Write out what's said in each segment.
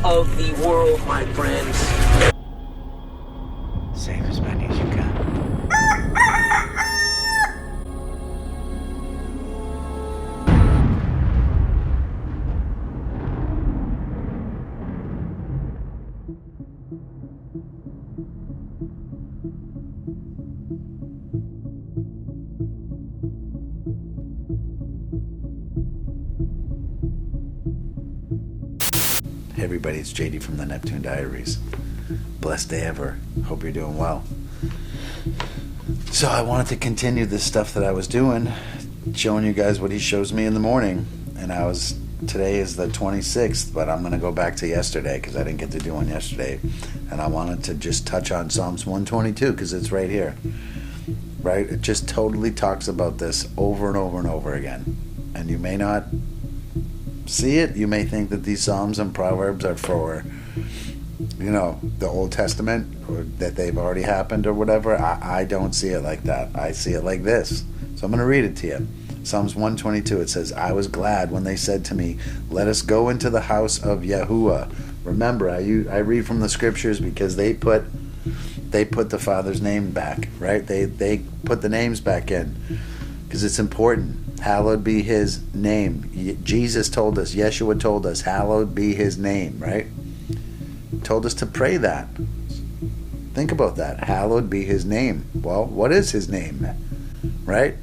of the world, my friends. Save as many as you can. Hey everybody, it's JD from the Neptune Diaries. Blessed day ever. Hope you're doing well. So I wanted to continue this stuff that I was doing, showing you guys what he shows me in the morning. And today is the 26th, but I'm going to go back to yesterday because I didn't get to do one yesterday. And I wanted to just touch on Psalms 122 because it's right here. Right? It just totally talks about this over and over and over again. And you may not see it. You may think that these Psalms and Proverbs are for, the Old Testament, or that they've already happened or whatever. I don't see it like that. I see it like this. So I'm going to read it to you. Psalms 122, it says, I was glad when they said to me, let us go into the house of Yahuwah. Remember, I read from the scriptures because they put the Father's name back, right? They put the names back in because it's important. Hallowed be his name. Jesus told us, Yeshua told us, hallowed be his name, right? Told us to pray that. Think about that. Hallowed be his name. Well, what is his name? Right?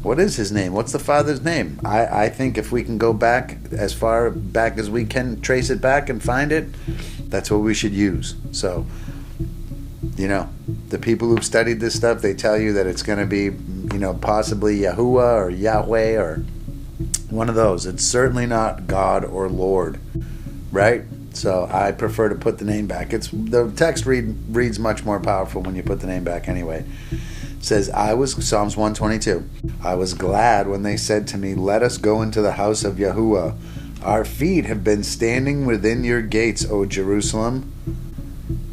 What is his name? What's the Father's name? I think if we can go back as far back as we can, trace it back and find it, that's what we should use. So, the people who've studied this stuff, they tell you that it's going to be, possibly Yahuwah or Yahweh or one of those. It's certainly not God or Lord, right? So I prefer to put the name back. The text reads much more powerful when you put the name back anyway. It says, Psalms 122, I was glad when they said to me, let us go into the house of Yahuwah. Our feet have been standing within your gates, O Jerusalem.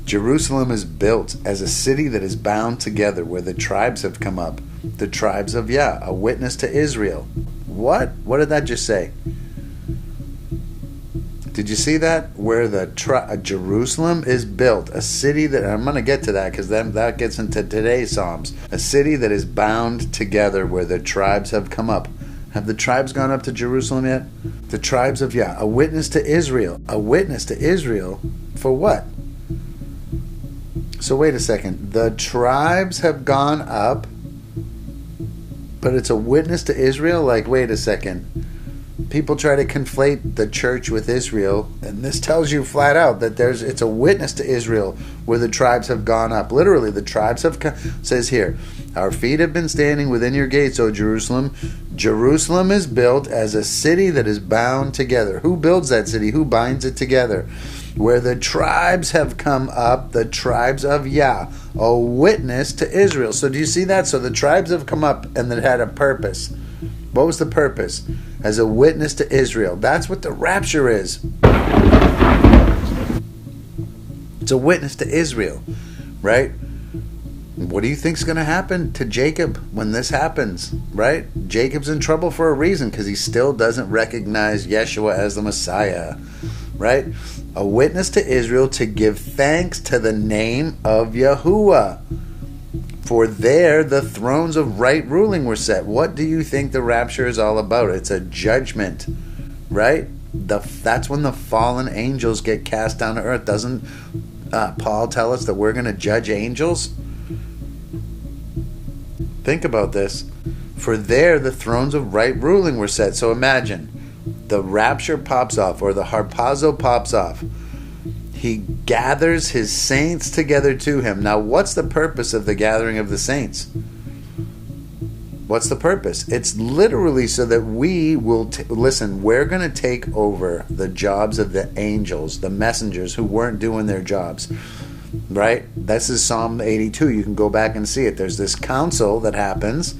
Jerusalem is built as a city that is bound together, where the tribes have come up, the tribes of Yah, a witness to Israel. What? What did that just say? Did you see that? Where Jerusalem is built, a city that, I'm going to get to that because then that gets into today's Psalms, a city that is bound together, where the tribes have come up. Have the tribes gone up to Jerusalem yet? The tribes of Yah, a witness to Israel. A witness to Israel for what? So wait a second. The tribes have gone up, but it's a witness to Israel? Like, wait a second. People try to conflate the church with Israel, and this tells you flat out that it's a witness to Israel where the tribes have gone up. Literally, the tribes have says here, our feet have been standing within your gates, O Jerusalem. Jerusalem is built as a city that is bound together. Who builds that city? Who binds it together? Where the tribes have come up, the tribes of Yah, a witness to Israel. So do you see that? So the tribes have come up and it had a purpose. What was the purpose? As a witness to Israel. That's what the rapture is. It's a witness to Israel, right? What do you think's going to happen to Jacob when this happens, right? Jacob's in trouble for a reason because he still doesn't recognize Yeshua as the Messiah, right? A witness to Israel to give thanks to the name of Yahuwah. For there the thrones of right ruling were set. What do you think the rapture is all about? It's a judgment, right? That's when the fallen angels get cast down to earth. Doesn't Paul tell us that we're going to judge angels? Think about this. For there the thrones of right ruling were set. So imagine, the rapture pops off, or the harpazo pops off. He gathers his saints together to him. Now, what's the purpose of the gathering of the saints? What's the purpose? It's literally so that we will... listen, we're going to take over the jobs of the angels, the messengers who weren't doing their jobs. Right? This is Psalm 82. You can go back and see it. There's this council that happens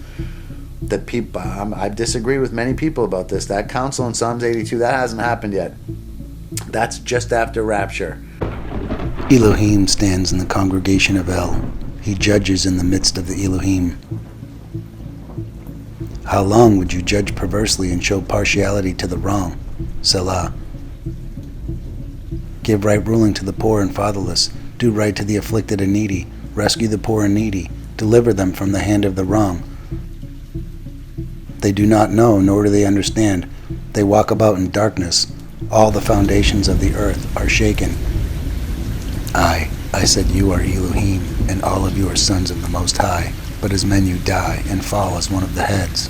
that people... I disagree with many people about this. That council in Psalms 82, that hasn't happened yet. That's just after rapture. Elohim stands in the congregation of El. He judges in the midst of the Elohim. How long would you judge perversely and show partiality to the wrong? Selah. Give right ruling to the poor and fatherless. Do right to the afflicted and needy. Rescue the poor and needy. Deliver them from the hand of the wrong. They do not know, nor do they understand. They walk about in darkness. All the foundations of the earth are shaken. I said, you are Elohim, and all of you are sons of the Most High. But as men you die, and fall as one of the heads.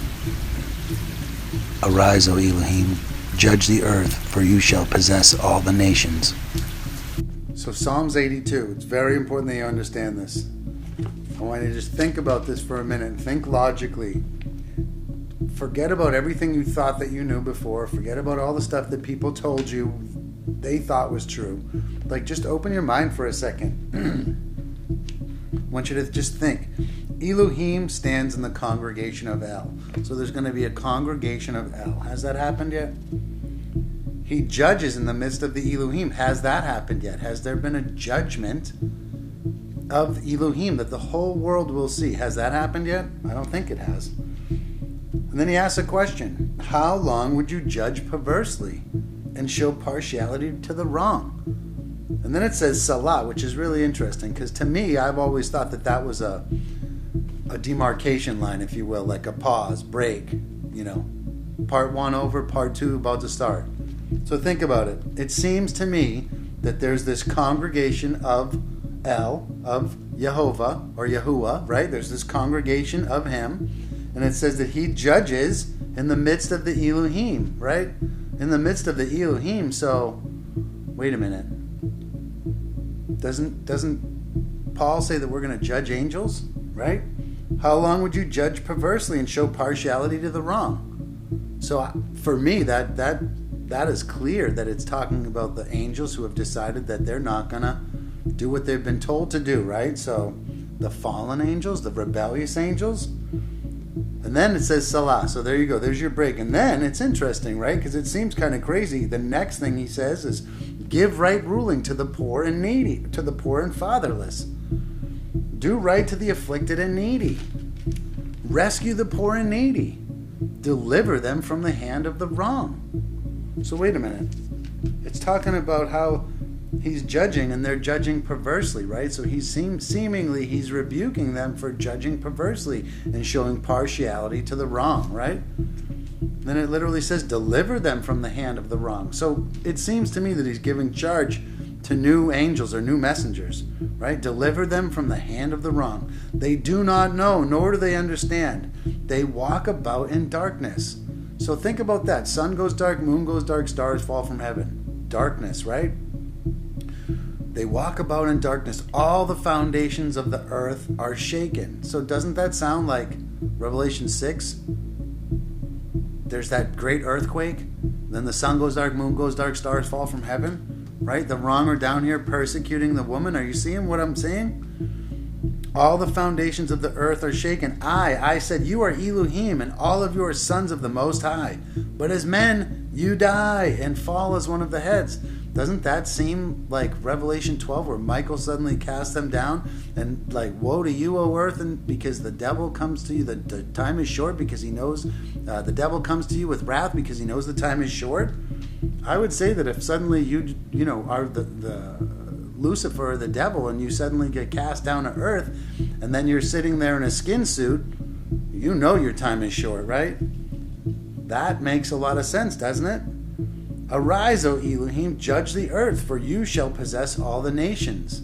Arise, O Elohim, judge the earth, for you shall possess all the nations. So Psalms 82, it's very important that you understand this. I want you to just think about this for a minute and think logically. Forget about everything you thought that you knew before. Forget about all the stuff that people told you they thought was true. Like, just open your mind for a second. I want you to just think. Elohim stands in the congregation of El. So there's going to be a congregation of El. Has that happened yet? He judges in the midst of the Elohim. Has that happened yet? Has there been a judgment of Elohim that the whole world will see? Has that happened yet? I don't think it has. And then he asks a question. How long would you judge perversely and show partiality to the wrong? And then it says Salah, which is really interesting, because to me, I've always thought that that was a demarcation line, if you will, like a pause, break, part one over, part two about to start. So think about it. It seems to me that there's this congregation of El, of Yehovah, or Yahuwah, right? There's this congregation of him, and it says that he judges in the midst of the Elohim, right? In the midst of the Elohim. So, wait a minute. Doesn't Paul say that we're going to judge angels, right? How long would you judge perversely and show partiality to the wrong? So for me, that is clear that it's talking about the angels who have decided that they're not going to do what they've been told to do, right? So the fallen angels, the rebellious angels. And then it says Salah. So there you go. There's your break. And then it's interesting, right? Because it seems kind of crazy. The next thing he says is, give right ruling to the poor and needy, to the poor and fatherless. Do right to the afflicted and needy. Rescue the poor and needy. Deliver them from the hand of the wrong. So wait a minute. It's talking about how he's judging, and they're judging perversely, right? So he's seemingly he's rebuking them for judging perversely and showing partiality to the wrong, right? Then it literally says, deliver them from the hand of the wrong. So it seems to me that he's giving charge to new angels or new messengers, right? Deliver them from the hand of the wrong. They do not know, nor do they understand. They walk about in darkness. So think about that. Sun goes dark, moon goes dark, stars fall from heaven. Darkness, right? They walk about in darkness. All the foundations of the earth are shaken. So doesn't that sound like Revelation 6? There's that great earthquake. Then the sun goes dark, moon goes dark, stars fall from heaven. Right? The wrong are down here persecuting the woman. Are you seeing what I'm saying? All the foundations of the earth are shaken. I said, you are Elohim, and all of you are sons of the Most High. But as men, you die and fall as one of the heads. Doesn't that seem like Revelation 12, where Michael suddenly casts them down and like, woe to you, O earth, and because the devil comes to you, the time is short because he knows, the devil comes to you with wrath because he knows the time is short. I would say that if suddenly you are the Lucifer, the devil, and you suddenly get cast down to earth, and then you're sitting there in a skin suit, you know your time is short, right? That makes a lot of sense, doesn't it? Arise, O Elohim, judge the earth, for you shall possess all the nations.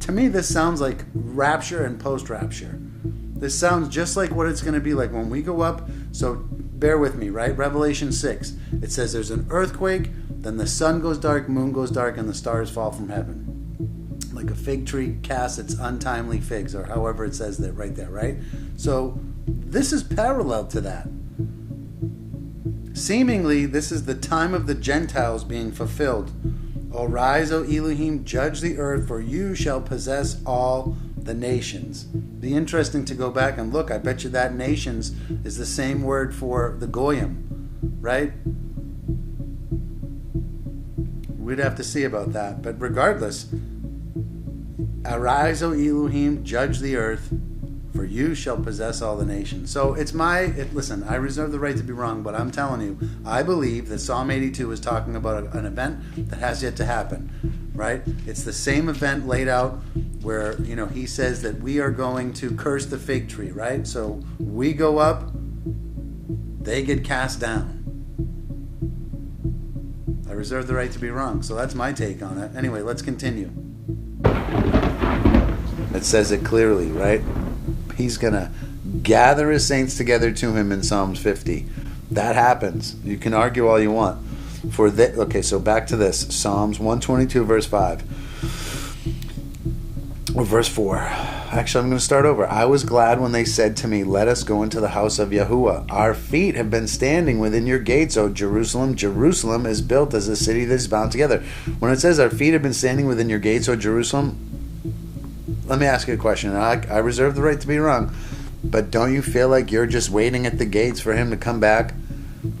To me, this sounds like rapture and post-rapture. This sounds just like what it's going to be like when we go up. So bear with me, right? Revelation 6. It says there's an earthquake, then the sun goes dark, moon goes dark, and the stars fall from heaven. Like a fig tree casts its untimely figs, or however it says that right there, right? So this is parallel to that. Seemingly, this is the time of the Gentiles being fulfilled. Arise, O Elohim, judge the earth, for you shall possess all the nations. Be interesting to go back and look. I bet you that nations is the same word for the Goyim, right? We'd have to see about that. But regardless, arise, O Elohim, judge the earth, For you shall possess all the nations. So listen, I reserve the right to be wrong, but I'm telling you, I believe that Psalm 82 is talking about an event that has yet to happen, right? It's the same event laid out where, he says that we are going to curse the fig tree, right? So we go up, they get cast down. I reserve the right to be wrong. So that's my take on it. Anyway, let's continue. It says it clearly, right? He's going to gather his saints together to him in Psalms 50. That happens. You can argue all you want. Okay, so back to this. Psalms 122, verse 5. Or verse 4. Actually, I'm going to start over. I was glad when they said to me, let us go into the house of Yahuwah. Our feet have been standing within your gates, O Jerusalem. Jerusalem is built as a city that is bound together. When it says our feet have been standing within your gates, O Jerusalem, let me ask you a question. I reserve the right to be wrong, but don't you feel like you're just waiting at the gates for him to come back?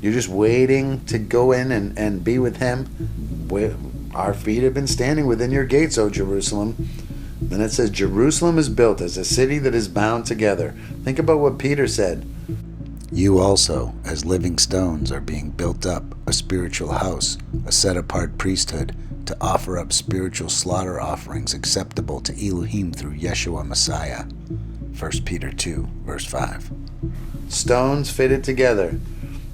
You're just waiting to go in and be with him? Our feet have been standing within your gates, O Jerusalem. Then it says, Jerusalem is built as a city that is bound together. Think about what Peter said. You also, as living stones, are being built up, a spiritual house, a set-apart priesthood, to offer up spiritual slaughter offerings acceptable to Elohim through Yeshua Messiah. 1 Peter 2, verse 5. Stones fitted together.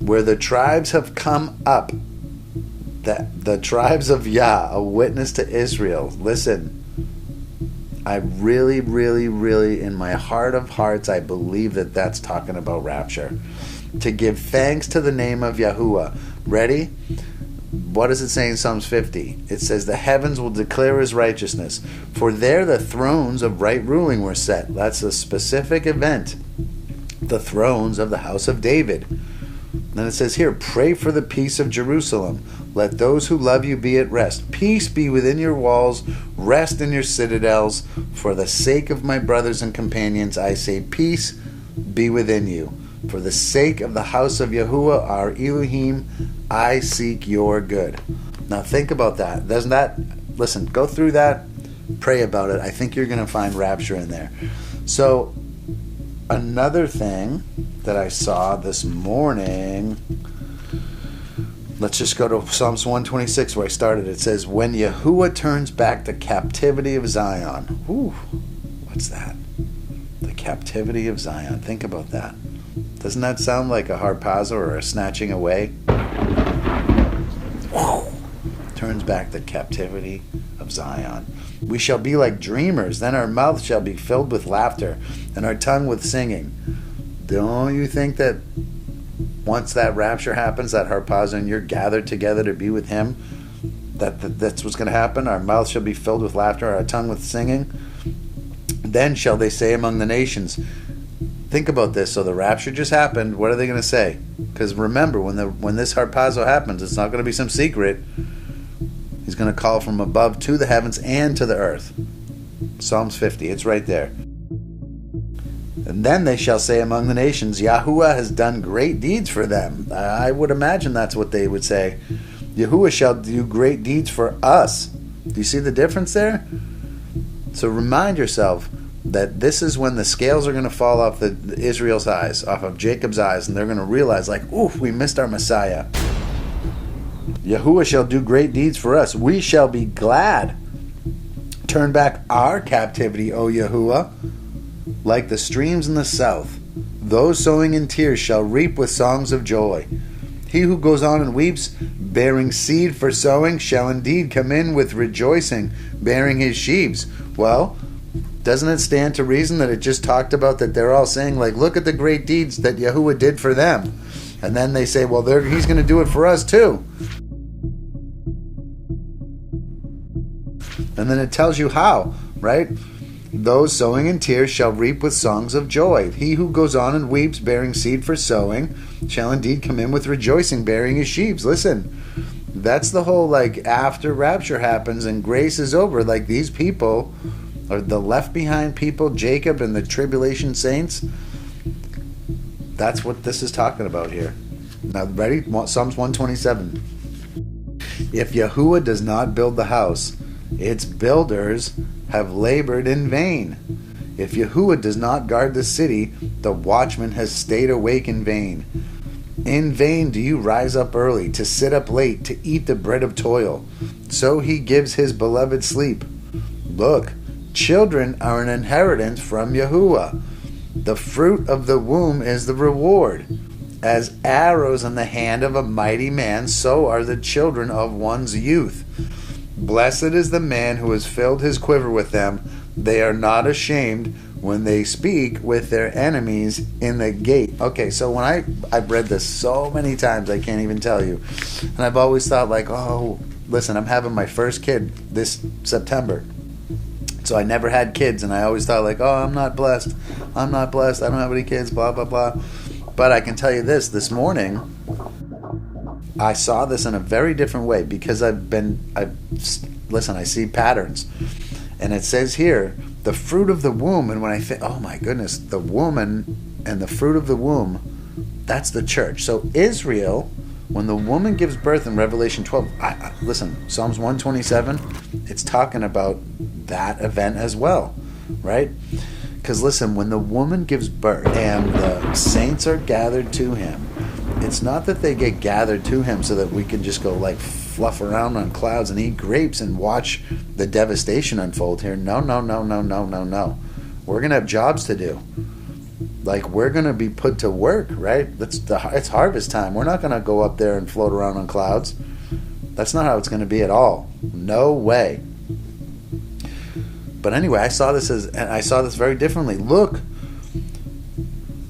Where the tribes have come up, the tribes of Yah, a witness to Israel. Listen, I really, really, really, in my heart of hearts, I believe that that's talking about rapture. To give thanks to the name of Yahuwah. Ready? What does it say in Psalms 50? It says, the heavens will declare his righteousness. For there the thrones of right ruling were set. That's a specific event. The thrones of the house of David. Then it says here, pray for the peace of Jerusalem. Let those who love you be at rest. Peace be within your walls, rest in your citadels. For the sake of my brothers and companions, I say peace be within you. For the sake of the house of Yahuwah, our Elohim, I seek your good. Now think about that. Listen, go through that, pray about it. I think you're going to find rapture in there. So, another thing that I saw this morning, let's just go to Psalms 126 where I started. It says, when Yahuwah turns back the captivity of Zion. Ooh, what's that? The captivity of Zion. Think about that. Doesn't that sound like a harpazo or a snatching away? Turns back the captivity of Zion. We shall be like dreamers. Then our mouth shall be filled with laughter and our tongue with singing. Don't you think that once that rapture happens, that harpazo, and you're gathered together to be with him, that's what's going to happen? Our mouth shall be filled with laughter, our tongue with singing. Then shall they say among the nations. Think about this. So the rapture just happened. What are they going to say? Because remember, when this harpazo happens, it's not going to be some secret. He's going to call from above to the heavens and to the earth. Psalms 50. It's right there. And then they shall say among the nations, Yahuwah has done great deeds for them. I would imagine that's what they would say. Yahuwah shall do great deeds for us. Do you see the difference there? So remind yourself that this is when the scales are going to fall off the Israel's eyes, off of Jacob's eyes, and they're going to realize, like, oof, we missed our Messiah. Yahuwah shall do great deeds for us. We shall be glad. Turn back our captivity, O Yahuwah, like the streams in the south. Those sowing in tears shall reap with songs of joy. He who goes on and weeps, bearing seed for sowing, shall indeed come in with rejoicing, bearing his sheaves. Well, doesn't it stand to reason that it just talked about that they're all saying, like, look at the great deeds that Yahuwah did for them. And then they say, well, he's going to do it for us too. And then it tells you how, right? Those sowing in tears shall reap with songs of joy. He who goes on and weeps, bearing seed for sowing, shall indeed come in with rejoicing, bearing his sheaves. Listen, that's the whole, like, after rapture happens and grace is over, like, these people are the left behind people, Jacob and the tribulation saints. That's what this is talking about here. Now, ready? Psalms 127. If Yahuwah does not build the house, its builders have labored in vain. If Yahuwah does not guard the city, the watchman has stayed awake in vain. In vain do you rise up early, to sit up late, to eat the bread of toil. So he gives his beloved sleep. Look, children are an inheritance from Yahuwah. The fruit of the womb is the reward. As arrows in the hand of a mighty man, so are the children of one's youth. Blessed is the man who has filled his quiver with them. They are not ashamed when they speak with their enemies in the gate. Okay, so when I've read this so many times, I can't even tell you. And I've always thought like, oh, listen, I'm having my first kid this September. So I never had kids, and I always thought like, oh, I'm not blessed. I don't have any kids, blah, blah, blah. But I can tell you this morning, I saw this in a very different way because I see patterns. And it says here, the fruit of the womb, and when I think, oh my goodness, the woman and the fruit of the womb, that's the church. So Israel, when the woman gives birth in Revelation 12, listen, Psalms 127, it's talking about that event as well, right? Because listen, when the woman gives birth and the saints are gathered to him, it's not that they get gathered to him so that we can just go like fluff around on clouds and eat grapes and watch the devastation unfold here. No. We're going to have jobs to do. Like, we're going to be put to work, right? It's harvest time. We're not going to go up there and float around on clouds. That's not how it's going to be at all. No way. But anyway, I saw this very differently. Look,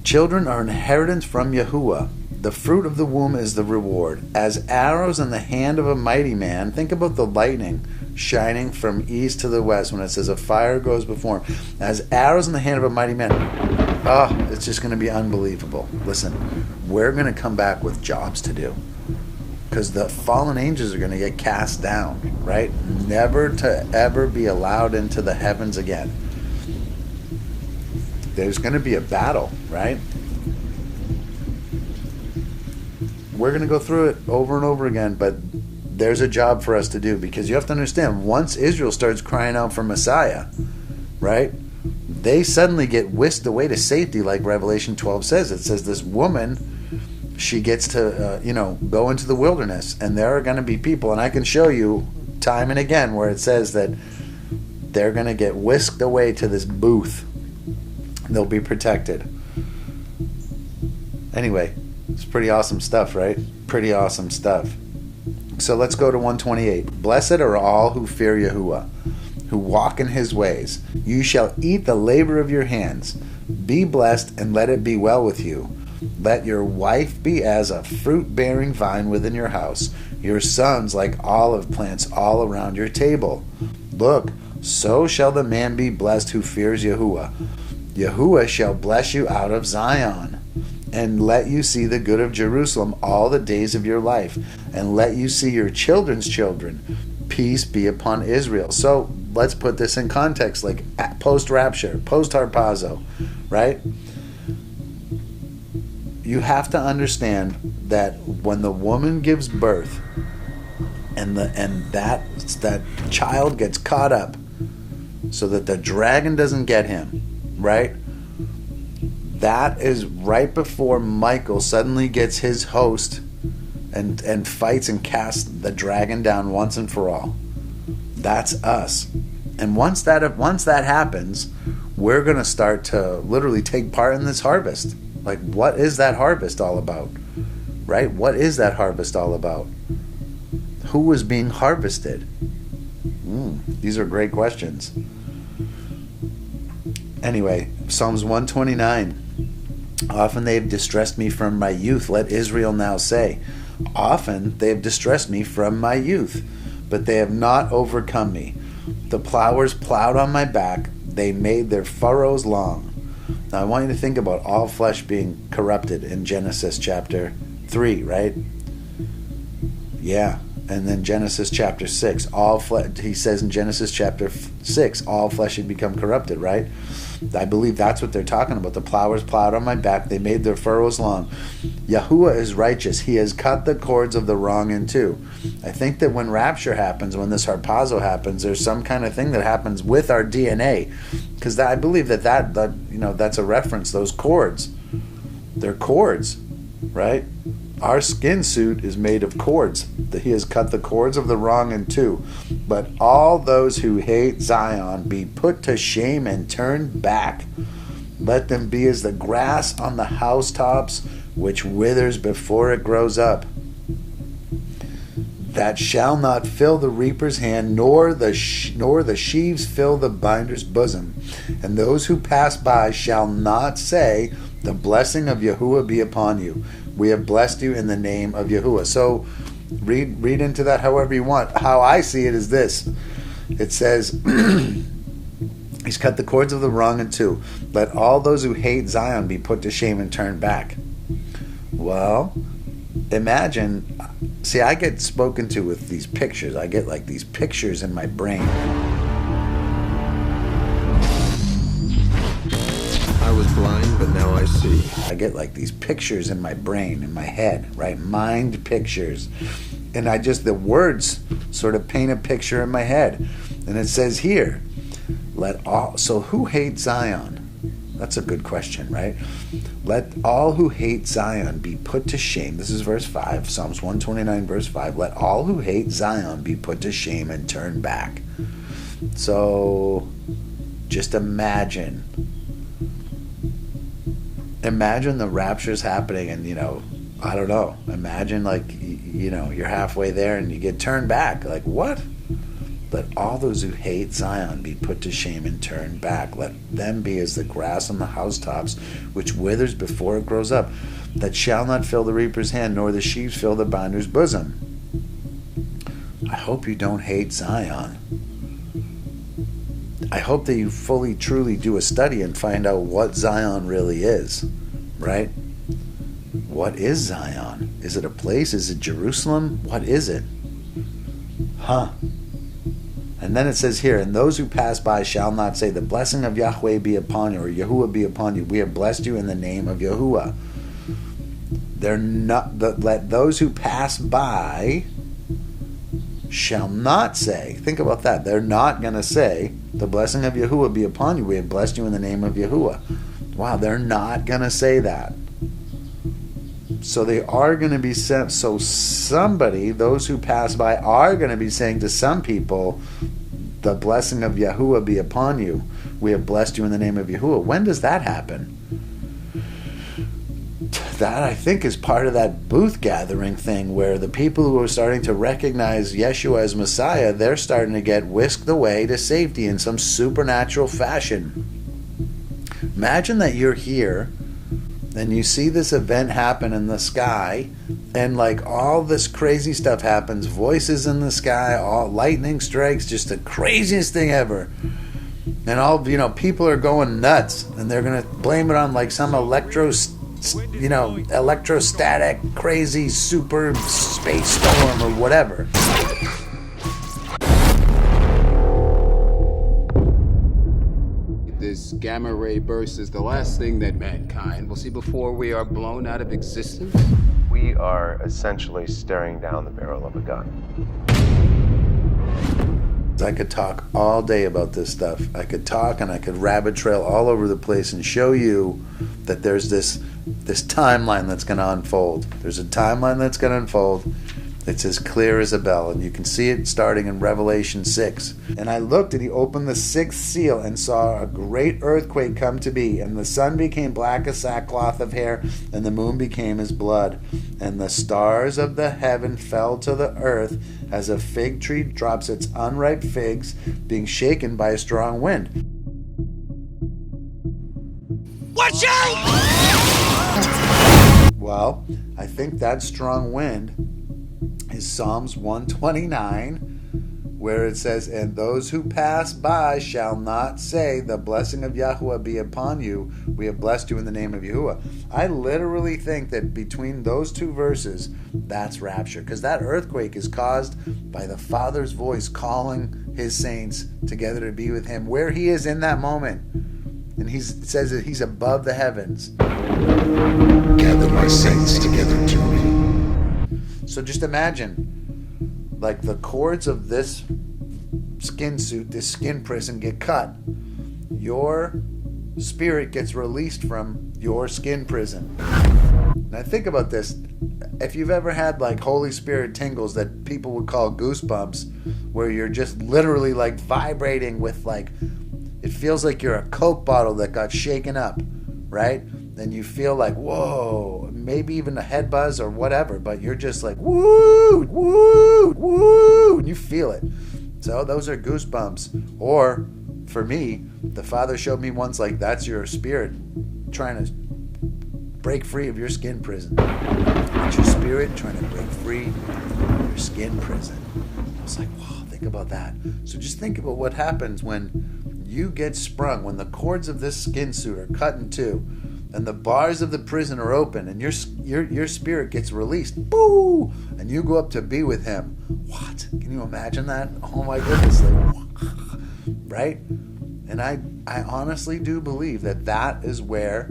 children are inheritance from Yahuwah. The fruit of the womb is the reward. As arrows in the hand of a mighty man, think about the lightning shining from east to the west when it says a fire goes before him. As arrows in the hand of a mighty man. It's just going to be unbelievable. Listen, we're going to come back with jobs to do. Because the fallen angels are going to get cast down, right? Never to ever be allowed into the heavens again. There's going to be a battle, right? We're going to go through it over and over again, but there's a job for us to do, because you have to understand, once Israel starts crying out for Messiah, right, they suddenly get whisked away to safety, like Revelation 12 says. It says this woman, she gets to go into the wilderness, and there are going to be people, and I can show you time and again where it says that they're going to get whisked away to this booth. They'll be protected. Anyway, it's pretty awesome stuff, right? Pretty awesome stuff. So let's go to 128. Blessed are all who fear Yahuwah, who walk in his ways. You shall eat the labor of your hands. Be blessed, and let it be well with you. Let your wife be as a fruit-bearing vine within your house, your sons like olive plants all around your table. Look, so shall the man be blessed who fears Yahuwah. Yahuwah shall bless you out of Zion, and let you see the good of Jerusalem all the days of your life, and let you see your children's children. Peace be upon Israel. So let's put this in context, like post-rapture, post-harpazo, right? You have to understand that when the woman gives birth and that child gets caught up so that the dragon doesn't get him, right? That is right before Michael suddenly gets his host and fights and casts the dragon down once and for all. That's us. And once that happens, we're going to start to literally take part in this harvest. Like, what is that harvest all about? Right? What is that harvest all about? Who is being harvested? These are great questions. Anyway, Psalms 129. Often they have distressed me from my youth. Let Israel now say. Often they have distressed me from my youth, but they have not overcome me. The plowers plowed on my back. They made their furrows long. Now I want you to think about all flesh being corrupted in Genesis chapter 3, right? Yeah. And then Genesis chapter 6, he says in Genesis chapter 6, all flesh should become corrupted, right? I believe that's what they're talking about. The plowers plowed on my back. They made their furrows long. Yahuwah is righteous. He has cut the cords of the wrong in two. I think that when rapture happens, when this harpazo happens, there's some kind of thing that happens with our DNA. Because I believe that's a reference, those cords. They're cords, right? Our skin suit is made of cords. He has cut the cords of the wrong in two. But all those who hate Zion be put to shame and turned back. Let them be as the grass on the housetops, which withers before it grows up. That shall not fill the reaper's hand, nor the sheaves fill the binder's bosom. And those who pass by shall not say, the blessing of Yahuwah be upon you. We have blessed you in the name of Yahuwah. So read into that however you want. How I see it is this. It says, he's cut the cords of the wrong in two. Let all those who hate Zion be put to shame and turned back. Well, imagine, see, I get spoken to with these pictures. I get like these pictures in my brain. I was blind, but now I see. I get like these pictures in my brain, in my head, right? Mind pictures. And the words sort of paint a picture in my head. And it says here, so who hates Zion? That's a good question, right? Let all who hate Zion be put to shame. This is verse 5, Psalms 129, verse 5. Let all who hate Zion be put to shame and turn back. So just imagine the rapture's happening and, I don't know. Imagine you're halfway there and you get turned back. Like, what? Let all those who hate Zion be put to shame and turned back. Let them be as the grass on the housetops, which withers before it grows up, that shall not fill the reaper's hand, nor the sheaves fill the binder's bosom. I hope you don't hate Zion. I hope that you fully, truly do a study and find out what Zion really is, right? What is Zion? Is it a place? Is it Jerusalem? What is it? And then it says here, and those who pass by shall not say, the blessing of Yahweh be upon you, or Yahuwah be upon you. We have blessed you in the name of Yahuwah. Let those who pass by shall not say, think about that, they're not going to say, the blessing of Yahuwah be upon you. We have blessed you in the name of Yahuwah. Wow, they're not going to say that. So they are going to be sent. So somebody, those who pass by, are going to be saying to some people, the blessing of Yahuwah be upon you. We have blessed you in the name of Yahuwah. When does that happen? That, I think, is part of that booth gathering thing where the people who are starting to recognize Yeshua as Messiah, they're starting to get whisked away to safety in some supernatural fashion. Imagine that you're here and you see this event happen in the sky, and like all this crazy stuff happens, voices in the sky, all lightning strikes, just the craziest thing ever. And all, people are going nuts, and they're going to blame it on like some electrostatic, crazy super space storm or whatever. This gamma ray burst is the last thing that mankind will see before we are blown out of existence. We are essentially staring down the barrel of a gun. I could talk all day about this stuff. I could talk and I could rabbit trail all over the place and show you that there's this timeline that's going to unfold. There's a timeline that's going to unfold. It's as clear as a bell, and you can see it starting in Revelation 6. And I looked, and he opened the sixth seal and saw a great earthquake come to be, and the sun became black as sackcloth of hair, and the moon became as blood, and the stars of the heaven fell to the earth as a fig tree drops its unripe figs, being shaken by a strong wind. Watch out! Well, I think that strong wind is Psalms 129, where it says, and those who pass by shall not say, the blessing of Yahuwah be upon you. We have blessed you in the name of Yahuwah. I literally think that between those two verses, that's rapture. Because that earthquake is caused by the Father's voice calling his saints together to be with him, where he is in that moment. And it says that he's above the heavens. Gather my saints together to me. So just imagine, like the cords of this skin suit, this skin prison get cut. Your spirit gets released from your skin prison. Now think about this. If you've ever had like Holy Spirit tingles that people would call goosebumps, where you're just literally like vibrating with like, it feels like you're a Coke bottle that got shaken up, right? Then you feel like, whoa, maybe even a head buzz or whatever, but you're just like, woo, woo, woo, and you feel it. So those are goosebumps. Or for me, the Father showed me once, like, that's your spirit trying to break free of your skin prison. It's your spirit trying to break free of your skin prison. I was like, wow, think about that. So just think about what happens when you get sprung, when the cords of this skin suit are cut in two, and the bars of the prison are open, and your spirit gets released. Boo! And you go up to be with him. What? Can you imagine that? Oh my goodness. Like, right? And I honestly do believe that that is where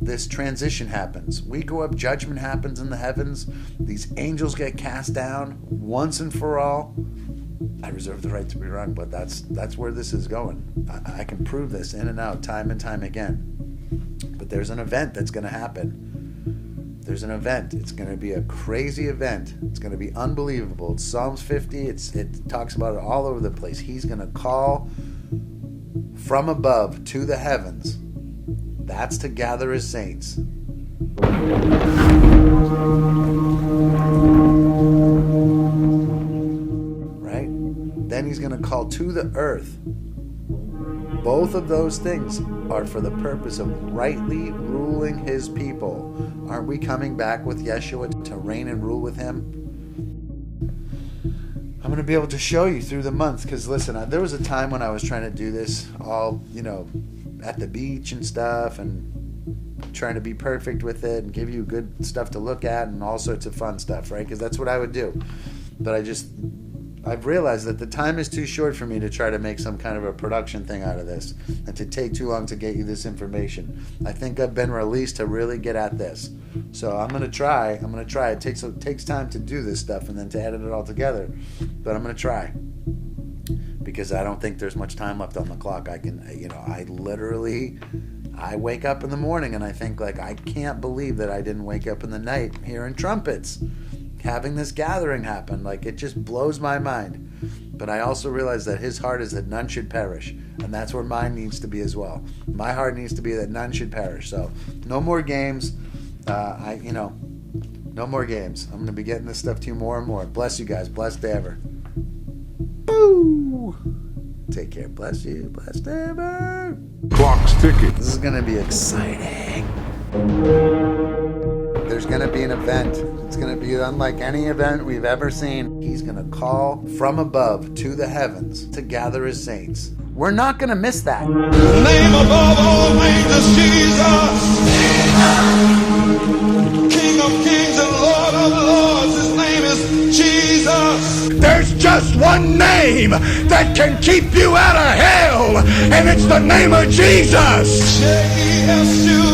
this transition happens. We go up, judgment happens in the heavens. These angels get cast down once and for all. I reserve the right to be wrong, but that's where this is going. I can prove this in and out, time and time again. But there's an event that's going to happen. There's an event. It's going to be a crazy event. It's going to be unbelievable. It's Psalms 50. It talks about it all over the place. He's going to call from above to the heavens. That's to gather his saints. Right? Then he's going to call to the earth. Both of those things are for the purpose of rightly ruling his people. Aren't we coming back with Yeshua to reign and rule with him? I'm going to be able to show you through the month, because listen, there was a time when I was trying to do this all, at the beach and stuff, and trying to be perfect with it and give you good stuff to look at and all sorts of fun stuff, right? Because that's what I would do. But I've realized that the time is too short for me to try to make some kind of a production thing out of this and to take too long to get you this information. I think I've been released to really get at this. So I'm going to try. It takes time to do this stuff and then to edit it all together. But I'm going to try. Because I don't think there's much time left on the clock. I wake up in the morning and I think, like, I can't believe that I didn't wake up in the night hearing trumpets, having this gathering happen. Like, it just blows my mind. But I also realize that his heart is that none should perish, and that's where mine needs to be as well. My heart needs to be that none should perish. So no more games. No more games. I'm going to be getting this stuff to you more and more. Bless you guys. Blessed ever. Boo! Take care. Bless you. Blessed ever. Clock's ticking. This is going to be exciting. There's going to be an event. It's going to be unlike any event we've ever seen. He's going to call from above to the heavens to gather his saints. We're not going to miss that. The name above all names is Jesus. King of kings and Lord of lords. His name is Jesus. There's just one name that can keep you out of hell, and it's the name of Jesus. J-E-S-U-S.